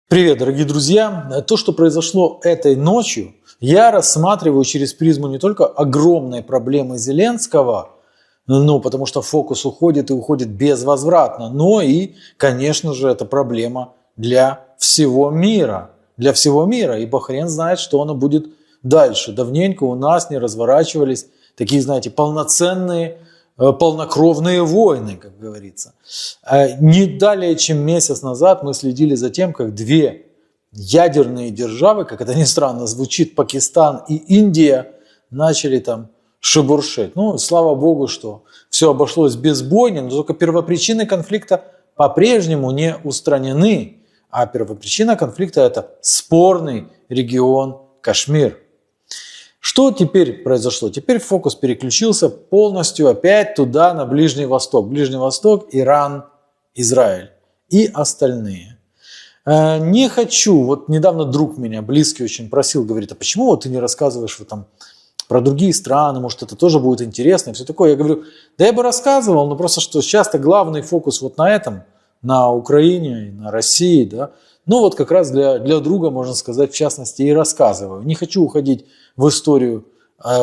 Привет, дорогие друзья! То, что произошло этой ночью, я рассматриваю через призму не только огромной проблемы Зеленского, потому что фокус уходит и уходит безвозвратно, но и, конечно же, это проблема для всего мира. Для всего мира, ибо хрен знает, что оно будет дальше. Давненько у нас не разворачивались такие, знаете, полноценные, полнокровные войны, как говорится. Не далее, чем месяц назад мы следили за тем, как две ядерные державы, как это ни странно звучит, Пакистан и Индия, начали там шебуршить. Слава богу, что все обошлось без бойни, но только первопричины конфликта по-прежнему не устранены. А первопричина конфликта – это спорный регион Кашмир. Что теперь произошло? Теперь фокус переключился полностью опять туда, на Ближний Восток. Ближний Восток, Иран, Израиль и остальные. Не хочу, вот недавно друг меня, близкий очень, просил, говорит, а почему вот ты не рассказываешь про другие страны, может это тоже будет интересно и все такое. Я говорю, да я бы рассказывал, но просто что сейчас-то главный фокус вот на этом, на Украине, на России, да. Как раз для друга, можно сказать, в частности, и рассказываю. Не хочу уходить в историю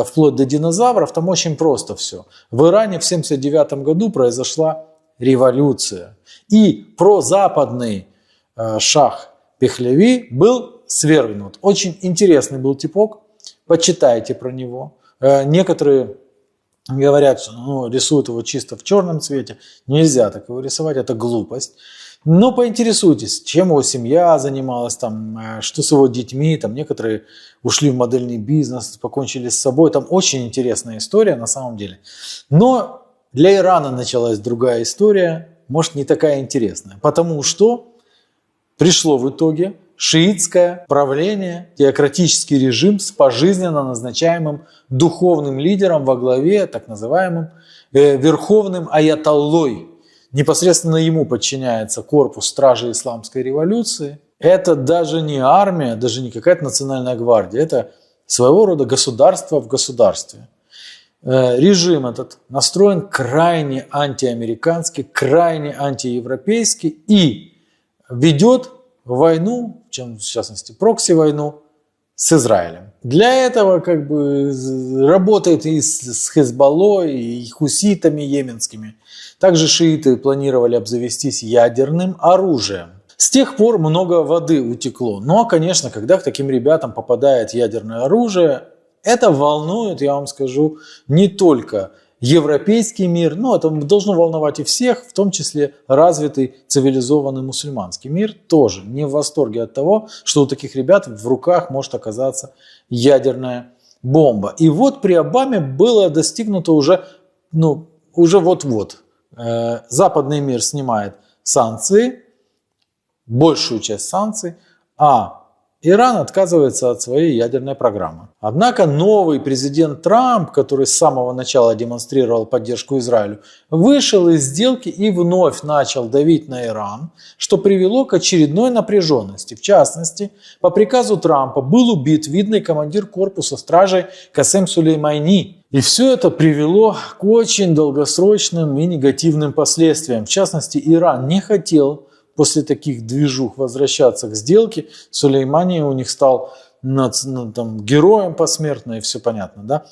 вплоть до динозавров, там очень просто все. В Иране в 1979 году произошла революция. И прозападный шах Пехлеви был свергнут. Очень интересный был типок, почитайте про него. Некоторые говорят, что рисуют его чисто в черном цвете. Нельзя так его рисовать, это глупость. Но поинтересуйтесь, чем его семья занималась, что с его детьми, некоторые ушли в модельный бизнес, покончили с собой. Там очень интересная история на самом деле. Но для Ирана началась другая история, может не такая интересная, потому что пришло в итоге шиитское правление, теократический режим с пожизненно назначаемым духовным лидером во главе, так называемым верховным аятоллой. Непосредственно ему подчиняется корпус стражей исламской революции. Это даже не армия, даже не какая-то национальная гвардия, это своего рода государство в государстве. Режим этот настроен крайне антиамерикански, крайне антиевропейски и ведет войну, в частности прокси-войну, с Израилем. Для этого работает и с Хезболлой, и хуситами йеменскими. Также шииты планировали обзавестись ядерным оружием. С тех пор много воды утекло. Но, конечно, когда к таким ребятам попадает ядерное оружие, это волнует, я вам скажу, не только европейский мир, но это должно волновать и всех, в том числе развитый цивилизованный мусульманский мир тоже не в восторге от того, что у таких ребят в руках может оказаться ядерная бомба. И вот при Обаме было достигнуто уже вот-вот. Западный мир снимает санкции, большую часть санкций, а Иран отказывается от своей ядерной программы. Однако новый президент Трамп, который с самого начала демонстрировал поддержку Израилю, вышел из сделки и вновь начал давить на Иран, что привело к очередной напряженности. В частности, по приказу Трампа был убит видный командир корпуса стражей Касем Сулеймани. И все это привело к очень долгосрочным и негативным последствиям. В частности, Иран не хотел после таких движух возвращаться к сделке. Сулеймани у них стал героем посмертно, и все понятно, да?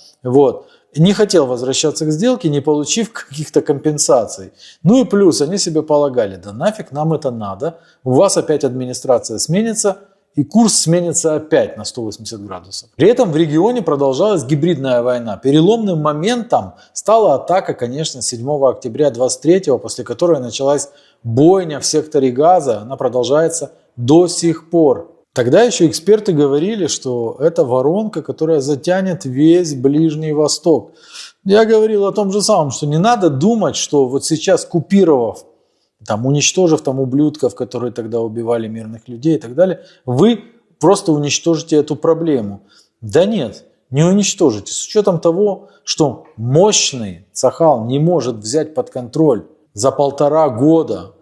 Не хотел возвращаться к сделке, не получив каких-то компенсаций. И плюс они себе полагали, да нафиг нам это надо, у вас опять администрация сменится, и курс сменится опять на 180 градусов. При этом в регионе продолжалась гибридная война. Переломным моментом стала атака, конечно, 7 октября 23-го, после которой началась бойня в секторе Газа. Она продолжается до сих пор. Тогда еще эксперты говорили, что это воронка, которая затянет весь Ближний Восток. Я говорил о том же самом, что не надо думать, что вот сейчас купировав, уничтожив ублюдков, которые тогда убивали мирных людей и так далее, вы просто уничтожите эту проблему. Да нет, не уничтожите. С учетом того, что мощный Цахал не может взять под контроль за 1,5 года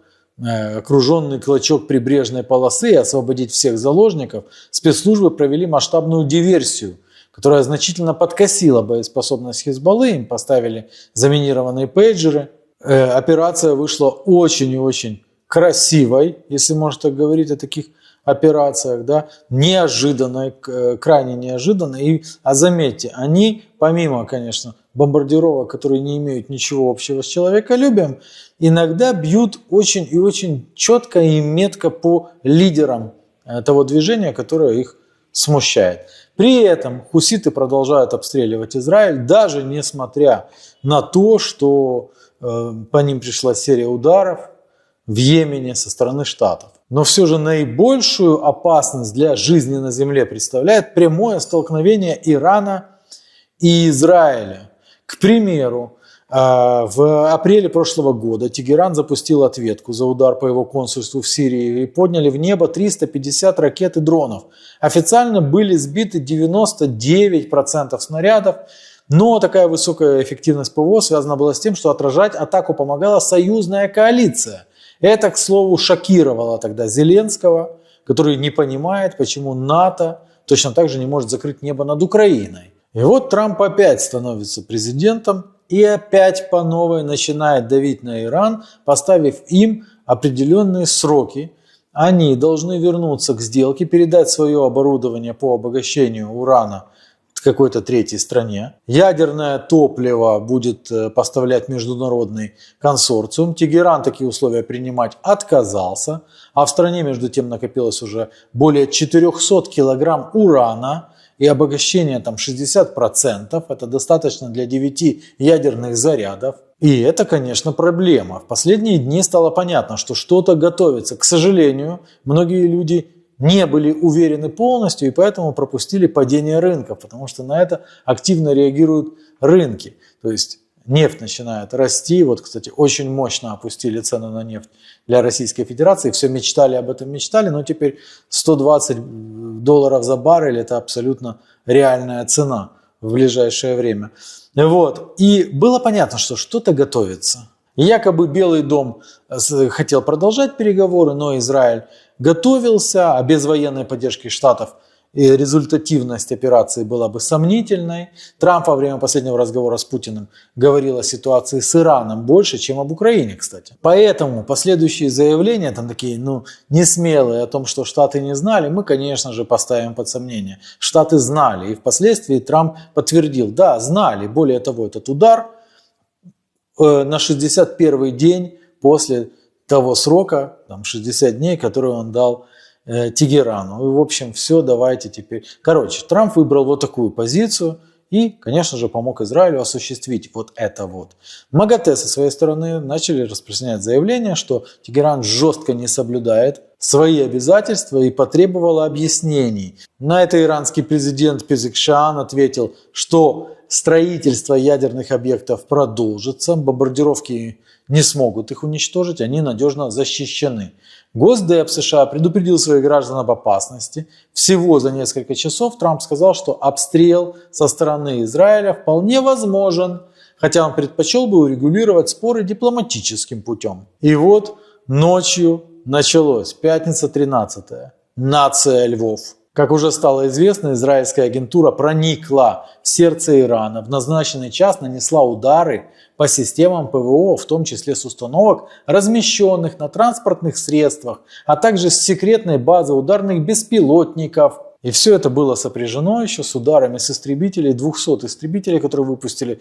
окруженный клочок прибрежной полосы и освободить всех заложников, спецслужбы провели масштабную диверсию, которая значительно подкосила боеспособность Хезболлы, им поставили заминированные пейджеры. Операция вышла очень и очень красивой, если можно так говорить о таких операциях, да, неожиданной, крайне неожиданной. А заметьте, они, помимо, конечно, бомбардировок, которые не имеют ничего общего с человеколюбием, иногда бьют очень и очень четко и метко по лидерам того движения, которое их смущает. При этом хуситы продолжают обстреливать Израиль, даже несмотря на то, что по ним пришла серия ударов в Йемене со стороны Штатов. Но все же наибольшую опасность для жизни на земле представляет прямое столкновение Ирана и Израиля. К примеру, в апреле прошлого года Тегеран запустил ответку за удар по его консульству в Сирии и подняли в небо 350 ракет и дронов. Официально были сбиты 99% снарядов, но такая высокая эффективность ПВО связана была с тем, что отражать атаку помогала союзная коалиция. Это, к слову, шокировало тогда Зеленского, который не понимает, почему НАТО точно так же не может закрыть небо над Украиной. И вот Трамп опять становится президентом и опять по новой начинает давить на Иран, поставив им определенные сроки. Они должны вернуться к сделке, передать свое оборудование по обогащению урана какой-то третьей стране. Ядерное топливо будет поставлять международный консорциум. Тегеран такие условия принимать отказался. А в стране, между тем, накопилось уже более 400 килограмм урана. И обогащение там 60%. Это достаточно для 9 ядерных зарядов. И это, конечно, проблема. В последние дни стало понятно, что что-то готовится. К сожалению, многие люди не были уверены полностью и поэтому пропустили падение рынков, потому что на это активно реагируют рынки. То есть нефть начинает расти. Вот, кстати, очень мощно опустили цены на нефть для Российской Федерации. Все мечтали об этом, мечтали, но теперь $120 за баррель – это абсолютно реальная цена в ближайшее время. Вот. И было понятно, что что-то готовится. Якобы Белый дом хотел продолжать переговоры, но Израиль готовился, а без военной поддержки Штатов и результативность операции была бы сомнительной. Трамп во время последнего разговора с Путиным говорил о ситуации с Ираном больше, чем об Украине, кстати. Поэтому последующие заявления, там такие, несмелые о том, что Штаты не знали, мы, конечно же, поставим под сомнение. Штаты знали, и впоследствии Трамп подтвердил, да, знали. Более того, этот удар на 61-й день после того срока, там 60 дней, который он дал Тегерану. И, в общем, все, давайте теперь. Короче, Трамп выбрал вот такую позицию и, конечно же, помог Израилю осуществить вот это вот. МАГАТЭ со своей стороны начали распространять заявление, что Тегеран жестко не соблюдает свои обязательства и потребовал объяснений. На это иранский президент Пезешкиан ответил, что строительство ядерных объектов продолжится, бомбардировки не смогут их уничтожить, они надежно защищены. Госдеп США предупредил своих граждан об опасности. Всего за несколько часов Трамп сказал, что обстрел со стороны Израиля вполне возможен, хотя он предпочел бы урегулировать споры дипломатическим путем. И вот ночью началось, пятница 13-е, нация львов. Как уже стало известно, израильская агентура проникла в сердце Ирана, в назначенный час нанесла удары по системам ПВО, в том числе с установок, размещенных на транспортных средствах, а также с секретной базы ударных беспилотников. И все это было сопряжено еще с ударами с истребителей, 200 истребителей, которые выпустили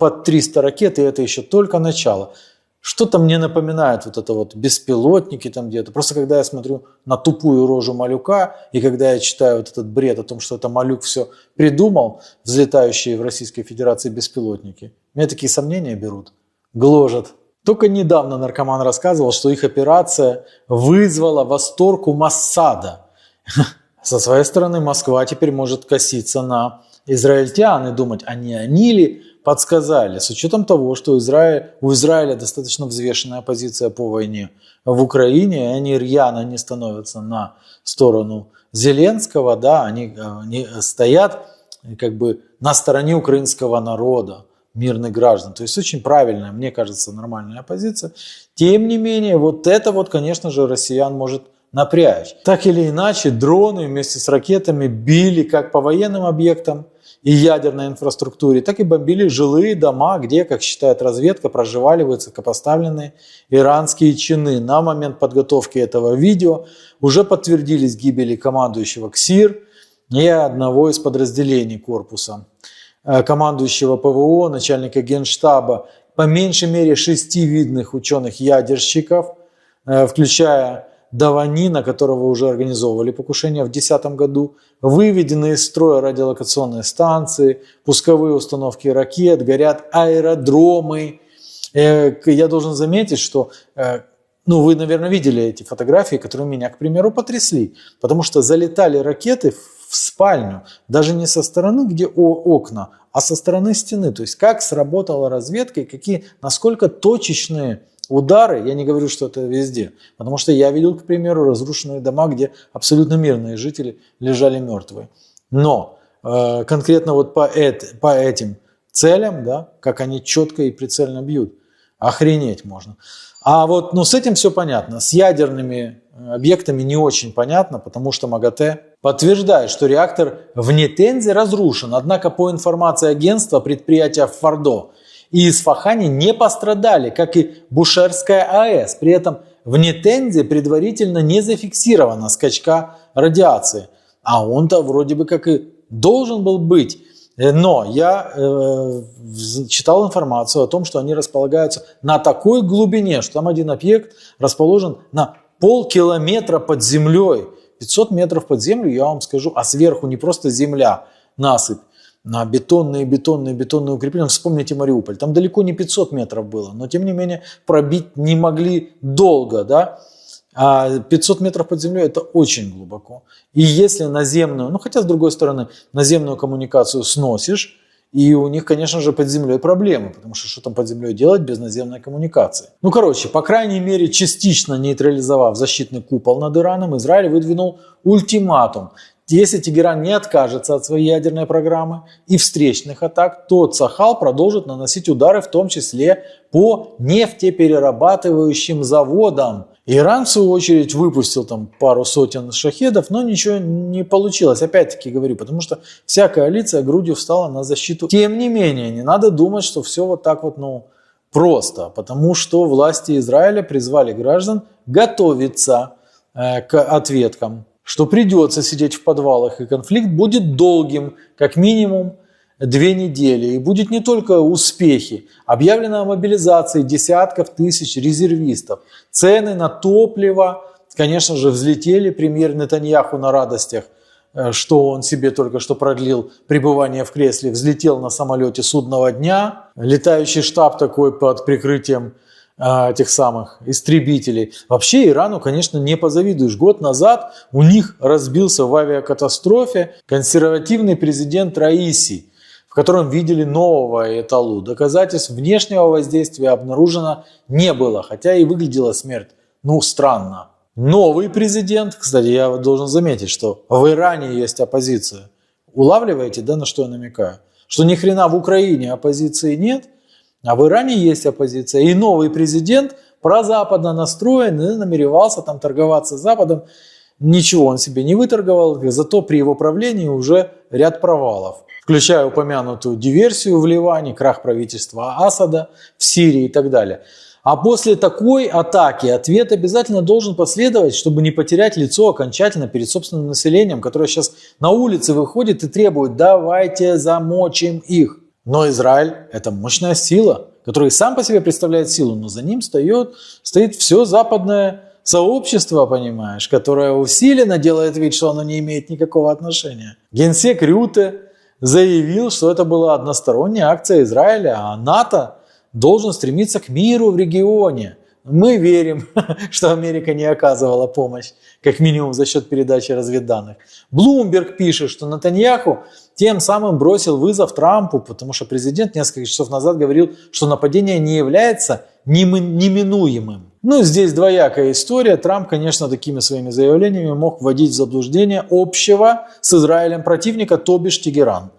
под 300 ракет, и это еще только начало. Что-то мне напоминает вот это вот беспилотники там где-то. Просто когда я смотрю на тупую рожу малюка, и когда я читаю вот этот бред о том, что это малюк все придумал, взлетающие в Российской Федерации беспилотники, меня такие сомнения берут, гложат. Только недавно наркоман рассказывал, что их операция вызвала восторг у Моссада. Со своей стороны Москва теперь может коситься на израильтян и думать, а не они ли подсказали, с учетом того, что у Израиля достаточно взвешенная позиция по войне в Украине, и они рьяно не становятся на сторону Зеленского, да, они стоят как бы на стороне украинского народа, мирных граждан. То есть очень правильная, мне кажется, нормальная позиция. Тем не менее, вот это вот, конечно же, россиян может напрячь. Так или иначе, дроны вместе с ракетами били как по военным объектам, и ядерной инфраструктуре, так и бомбили жилые дома, где, как считает разведка, проживали высокопоставленные иранские чины. На момент подготовки этого видео уже подтвердились гибели командующего КСИР и одного из подразделений корпуса, командующего ПВО, начальника Генштаба, по меньшей мере 6 видных ученых-ядерщиков, включая Даванина, которого уже организовывали покушение в 2010 году, выведены из строя радиолокационные станции, пусковые установки ракет, горят аэродромы. Я должен заметить, что вы, наверное, видели эти фотографии, которые меня, к примеру, потрясли, потому что залетали ракеты в спальню, даже не со стороны, где окна, а со стороны стены. То есть как сработала разведка и насколько точечные удары, я не говорю, что это везде, потому что я видел, к примеру, разрушенные дома, где абсолютно мирные жители лежали мертвые. Но конкретно вот по этим целям, да, как они четко и прицельно бьют, охренеть можно. А вот с этим все понятно. С ядерными объектами не очень понятно, потому что МАГАТЭ подтверждает, что реактор в Нетензе разрушен. Однако по информации агентства, предприятия в Фордо и Исфахане не пострадали, как и Бушерская АЭС. При этом в Нетензе предварительно не зафиксировано скачка радиации. А он-то вроде бы как и должен был быть. Но я читал информацию о том, что они располагаются на такой глубине, что там один объект расположен на полкилометра под землей. 500 метров под землю, я вам скажу, а сверху не просто земля, насыпь, на бетонные укрепления. Вспомните Мариуполь, там далеко не 500 метров было, но тем не менее пробить не могли долго, да? А 500 метров под землей это очень глубоко. И если наземную, хотя с другой стороны, наземную коммуникацию сносишь, и у них, конечно же, под землей проблемы, потому что там под землей делать без наземной коммуникации? По крайней мере, частично нейтрализовав защитный купол над Ираном, Израиль выдвинул ультиматум. Если Тегеран не откажется от своей ядерной программы и встречных атак, то Цахал продолжит наносить удары, в том числе по нефтеперерабатывающим заводам. Иран, в свою очередь, выпустил там пару сотен шахедов, но ничего не получилось. Опять-таки говорю, потому что вся коалиция грудью встала на защиту. Тем не менее, не надо думать, что все вот так вот, просто. Потому что власти Израиля призвали граждан готовиться к ответкам, что придется сидеть в подвалах, и конфликт будет долгим, как минимум 2 недели. И будет не только успехи. Объявлена о мобилизации десятков тысяч резервистов. Цены на топливо, конечно же, взлетели. Премьер Нетаньяху на радостях, что он себе только что продлил пребывание в кресле, взлетел на самолете судного дня. Летающий штаб такой под прикрытием этих самых истребителей. Вообще Ирану, конечно, не позавидуешь. Год назад у них разбился в авиакатастрофе консервативный президент Раиси, в котором видели нового Аятоллу. Доказательств внешнего воздействия обнаружено не было, хотя и выглядела смерть, странно. Новый президент, кстати, я должен заметить, что в Иране есть оппозиция. Улавливаете, да, на что я намекаю? Что ни хрена в Украине оппозиции нет, а в Иране есть оппозиция. И новый президент прозападно настроен и намеревался там торговаться с Западом. Ничего он себе не выторговал, зато при его правлении уже ряд провалов, включая упомянутую диверсию в Ливане, крах правительства Асада в Сирии и так далее. А после такой атаки ответ обязательно должен последовать, чтобы не потерять лицо окончательно перед собственным населением, которое сейчас на улице выходит и требует: давайте замочим их. Но Израиль – это мощная сила, которая сам по себе представляет силу, но за ним стоит все западное сообщество, понимаешь, которое усиленно делает вид, что оно не имеет никакого отношения. Генсек Рюте заявил, что это была односторонняя акция Израиля, а НАТО должен стремиться к миру в регионе. Мы верим, что Америка не оказывала помощь, как минимум за счет передачи разведданных. Блумберг пишет, что Нетаньяху тем самым бросил вызов Трампу, потому что президент несколько часов назад говорил, что нападение не является неминуемым. Здесь двоякая история. Трамп, конечно, такими своими заявлениями мог вводить в заблуждение общего с Израилем противника, то бишь Тегеран.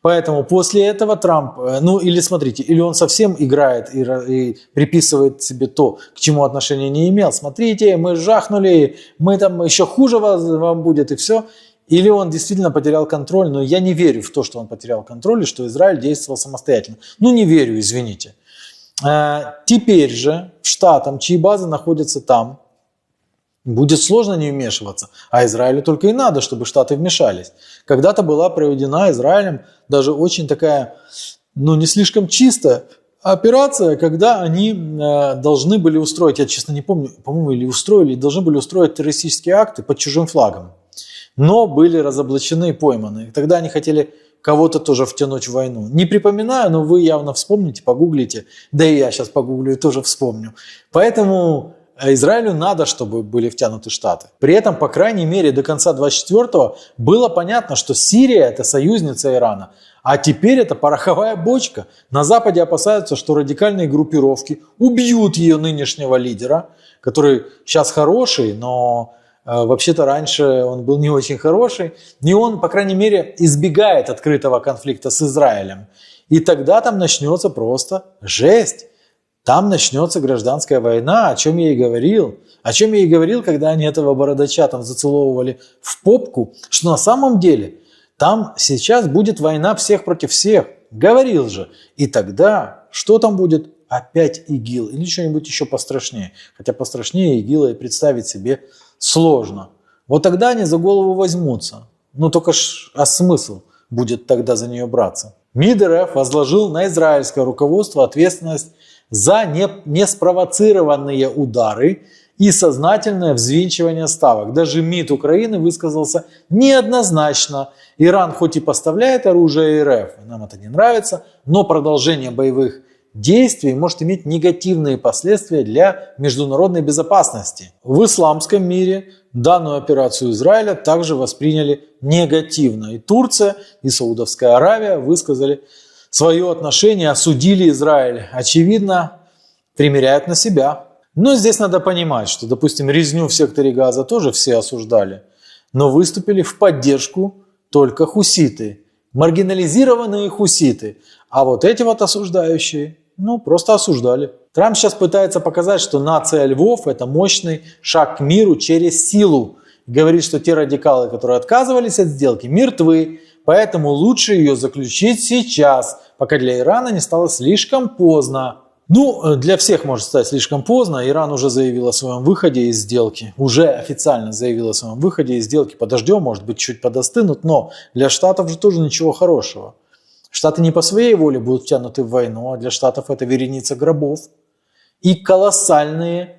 Поэтому после этого Трамп, или он совсем играет и приписывает себе то, к чему отношения не имел. Смотрите, мы жахнули, мы там еще хуже вам будет, и все. или он действительно потерял контроль, но я не верю в то, что он потерял контроль и что Израиль действовал самостоятельно. Ну, не верю, извините. Теперь же штатам, чьи базы находятся там, будет сложно не вмешиваться, а Израилю только и надо, чтобы Штаты вмешались. Когда-то была проведена Израилем даже очень такая, не слишком чистая операция, когда они должны были устроить, я честно не помню, по-моему, или устроили, должны были устроить террористические акты под чужим флагом, но были разоблачены и пойманы. Тогда они хотели кого-то тоже втянуть в войну. Не припоминаю, но вы явно вспомните, погуглите, да и я сейчас погуглю и тоже вспомню. Поэтому Израилю надо, чтобы были втянуты Штаты. При этом, по крайней мере, до конца 24-го было понятно, что Сирия – это союзница Ирана, а теперь это пороховая бочка. На Западе опасаются, что радикальные группировки убьют ее нынешнего лидера, который сейчас хороший, но вообще-то раньше он был не очень хороший. И он, по крайней мере, избегает открытого конфликта с Израилем. И тогда там начнется просто жесть. Там начнется гражданская война, о чем я и говорил. О чем я и говорил, когда они этого бородача там зацеловывали в попку, что на самом деле там сейчас будет война всех против всех. Говорил же. И тогда что там будет? Опять ИГИЛ или что-нибудь еще пострашнее. Хотя пострашнее ИГИЛа и представить себе сложно. Вот тогда они за голову возьмутся. Только а смысл будет тогда за нее браться? МИД РФ возложил на израильское руководство ответственность за неспровоцированные удары и сознательное взвинчивание ставок. Даже МИД Украины высказался неоднозначно. Иран хоть и поставляет оружие РФ, нам это не нравится, но продолжение боевых действий может иметь негативные последствия для международной безопасности. В исламском мире данную операцию Израиля также восприняли негативно. И Турция, и Саудовская Аравия высказали свое отношение, осудили Израиль. Очевидно, примеряют на себя. Но здесь надо понимать, что, допустим, резню в секторе Газа тоже все осуждали, но выступили в поддержку только хуситы, маргинализированные хуситы. А вот эти вот осуждающие, просто осуждали. Трамп сейчас пытается показать, что нация львов – это мощный шаг к миру через силу. Говорит, что те радикалы, которые отказывались от сделки, мертвы, поэтому лучше ее заключить сейчас, пока для Ирана не стало слишком поздно. Для всех может стать слишком поздно. Иран уже заявил о своем выходе из сделки. Уже официально заявил о своем выходе из сделки. Подождем, может быть, чуть подостынут, но для Штатов же тоже ничего хорошего. Штаты не по своей воле будут втянуты в войну, а для Штатов это вереница гробов и колоссальные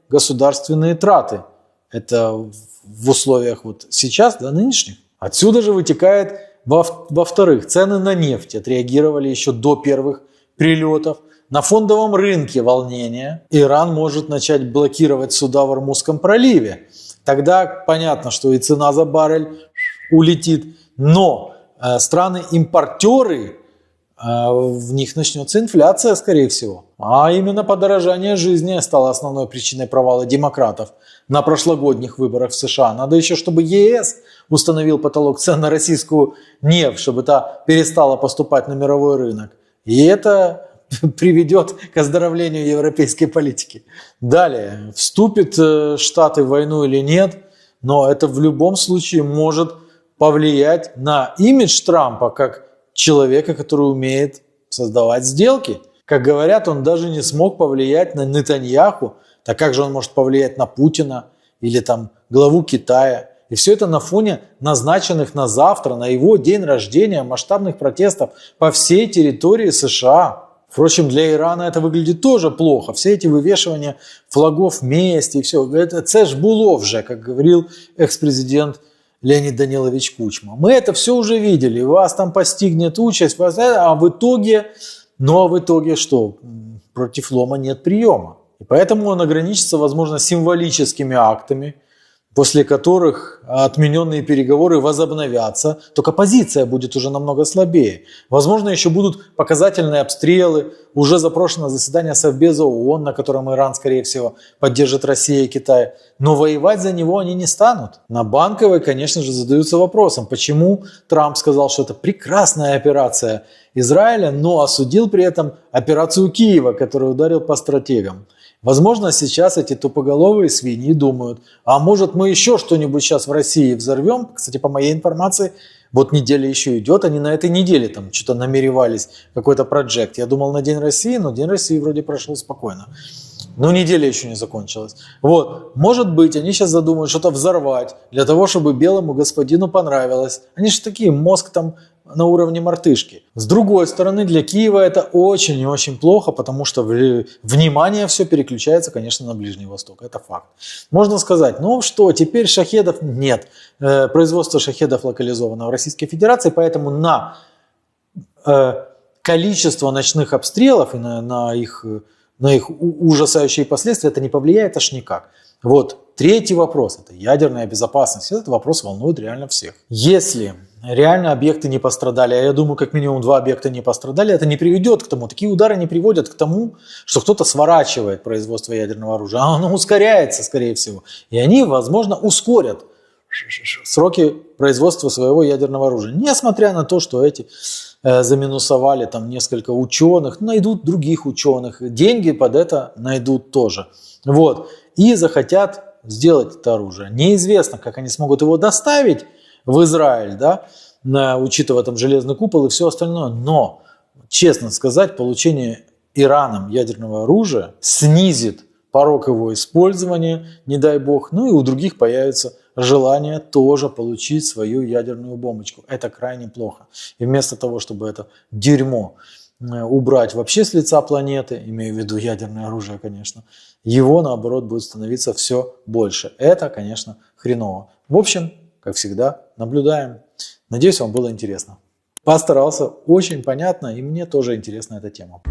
государственные траты. Это в условиях сейчас, нынешних. Отсюда же вытекает, во-вторых, цены на нефть отреагировали еще до первых прилетов. На фондовом рынке волнения. Иран может начать блокировать суда в Ормузском проливе. Тогда понятно, что и цена за баррель улетит. Но страны-импортеры, в них начнется инфляция, скорее всего. А именно подорожание жизни стало основной причиной провала демократов на прошлогодних выборах в США. Надо еще, чтобы ЕС установил потолок цен на российскую нефть, чтобы та перестала поступать на мировой рынок. И это приведет к оздоровлению европейской политики. Далее, вступят Штаты в войну или нет, но это в любом случае может повлиять на имидж Трампа как человека, который умеет создавать сделки. Как говорят, он даже не смог повлиять на Нетаньяху, так как же он может повлиять на Путина или главу Китая? И все это на фоне назначенных на завтра, на его день рождения, масштабных протестов по всей территории США. Впрочем, для Ирана это выглядит тоже плохо. Все эти вывешивания флагов мести и все. Это ж було вже, как говорил экс-президент Леонид Данилович Кучма. Мы это все уже видели. Вас там постигнет участь, а в итоге что? Против лома нет приема. И поэтому он ограничится, возможно, символическими актами, после которых отмененные переговоры возобновятся, только позиция будет уже намного слабее. Возможно, еще будут показательные обстрелы. Уже запрошено заседание Совбеза ООН, на котором Иран, скорее всего, поддержит Россия и Китай. Но воевать за него они не станут. На Банковой, конечно же, задаются вопросом, почему Трамп сказал, что это прекрасная операция Израиля, но осудил при этом операцию Киева, который ударил по стратегам. Возможно, сейчас эти тупоголовые свиньи думают, а может мы еще что-нибудь сейчас в России взорвем. Кстати, по моей информации, вот неделя еще идет, они на этой неделе там что-то намеревались, какой-то проект. Я думал на День России, но День России вроде прошел спокойно. Но неделя еще не закончилась. Вот, может быть, они сейчас задумают что-то взорвать, для того, чтобы белому господину понравилось. Они же такие, мозг там на уровне мартышки. С другой стороны, для Киева это очень и очень плохо, потому что внимание все переключается, конечно, на Ближний Восток. Это факт. Можно сказать, ну что, теперь шахедов нет. Производство шахедов локализовано в Российской Федерации, поэтому на количество ночных обстрелов и на их ужасающие последствия это не повлияет аж никак. Вот третий вопрос, это ядерная безопасность. Этот вопрос волнует реально всех. Если реально объекты не пострадали, а я думаю, как минимум 2 объекта не пострадали, это не приведет к тому, такие удары не приводят к тому, что кто-то сворачивает производство ядерного оружия, а оно ускоряется, скорее всего. И они, возможно, ускорят сроки производства своего ядерного оружия. Несмотря на то, что эти заминусовали там несколько ученых, найдут других ученых, деньги под это найдут тоже. Вот. И захотят сделать это оружие. Неизвестно, как они смогут его доставить в Израиль, да, учитывая там железный купол и все остальное. Но, честно сказать, получение Ираном ядерного оружия снизит порог его использования, не дай бог, ну и у других появится желание тоже получить свою ядерную бомбочку. Это крайне плохо. И вместо того, чтобы это дерьмо убрать вообще с лица планеты, имею в виду ядерное оружие, конечно, его, наоборот, будет становиться все больше. Это, конечно, хреново. В общем, как всегда, наблюдаем. Надеюсь, вам было интересно. Постарался, очень понятно, и мне тоже интересна эта тема.